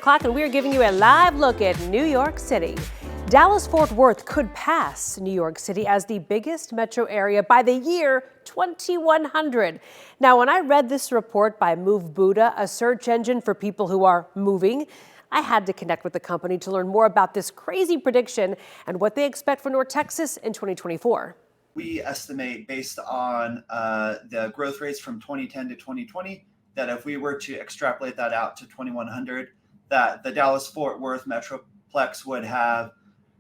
Clock, and we are giving you a live look at New York City. Dallas-Fort Worth could pass New York City as the biggest metro area by the year 2100. Now, when I read this report by moveBuddha, a search engine for people who are moving, I had to connect with the company to learn more about this crazy prediction and what they expect for North Texas in 2024. We estimate, based on the growth rates from 2010 to 2020, that if we were to extrapolate that out to 2100, that the Dallas-Fort Worth Metroplex would have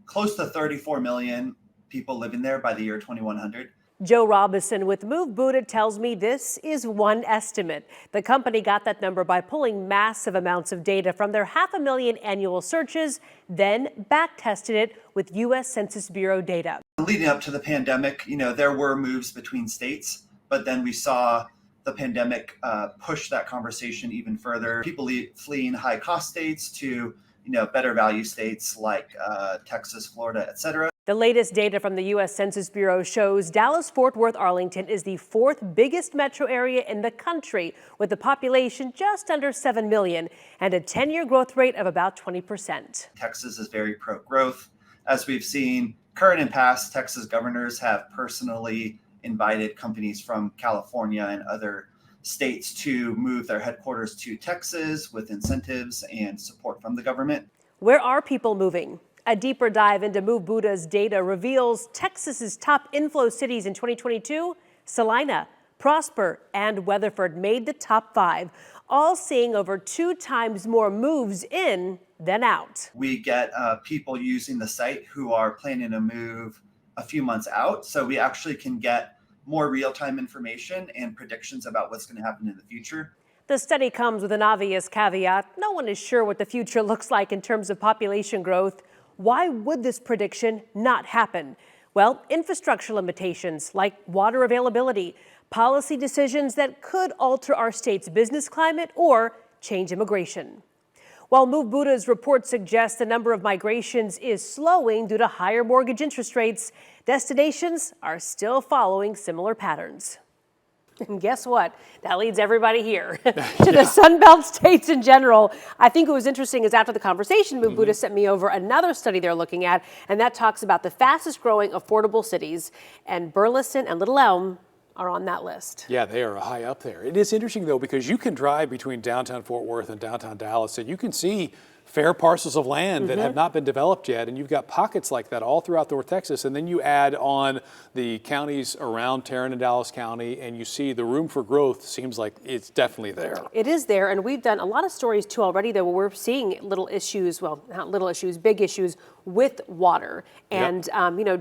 close to 34 million people living there by the year 2100. Joe Robinson with moveBuddha tells me this is one estimate. The company got that number by pulling massive amounts of data from their 500,000 annual searches, then back-tested it with U.S. Census Bureau data. Leading up to the pandemic, there were moves between states, but then we saw the pandemic push that conversation even further. People fleeing high-cost states to, better value states like Texas, Florida, etc. The latest data from the U.S. Census Bureau shows Dallas-Fort Worth Arlington is the fourth biggest metro area in the country, with a population just under 7 million and a 10-year growth rate of about 20%. Texas is very pro-growth. As we've seen, current and past Texas governors have personally invited companies from California and other states to move their headquarters to Texas with incentives and support from the government. Where are people moving? A deeper dive into moveBuddha's data reveals Texas's top inflow cities in 2022, Salina, Prosper, and Weatherford made the top 5, all seeing over 2 times more moves in than out. We get people using the site who are planning to move a few months out, so we actually can get more real-time information and predictions about what's going to happen in the future. The study comes with an obvious caveat. No one is sure what the future looks like in terms of population growth. Why would this prediction not happen? Well, infrastructure limitations like water availability, policy decisions that could alter our state's business climate or change immigration. While moveBuddha's report suggests the number of migrations is slowing due to higher mortgage interest rates, destinations are still following similar patterns. And guess what? That leads everybody here to the Sunbelt states in general. I think what was interesting is after the conversation, moveBuddha sent me over another study they're looking at, and that talks about the fastest growing affordable cities, and Burleson and Little Elm are on that list. Yeah, they are high up there. It is interesting, though, because you can drive between downtown Fort Worth and downtown Dallas, and you can see fair parcels of land that have not been developed yet, and you've got pockets like that all throughout North Texas, and then you add on the counties around Tarrant and Dallas County, and you see the room for growth seems like it's definitely there. It is there, and we've done a lot of stories too already though, where we're seeing little issues, well, not little issues, big issues with water and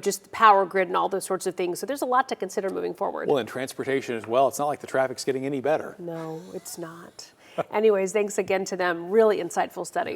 just the power grid and all those sorts of things. So there's a lot to consider moving forward. Well, and transportation as well. It's not like the traffic's getting any better. No, it's not. Anyways, thanks again to them. Really insightful study.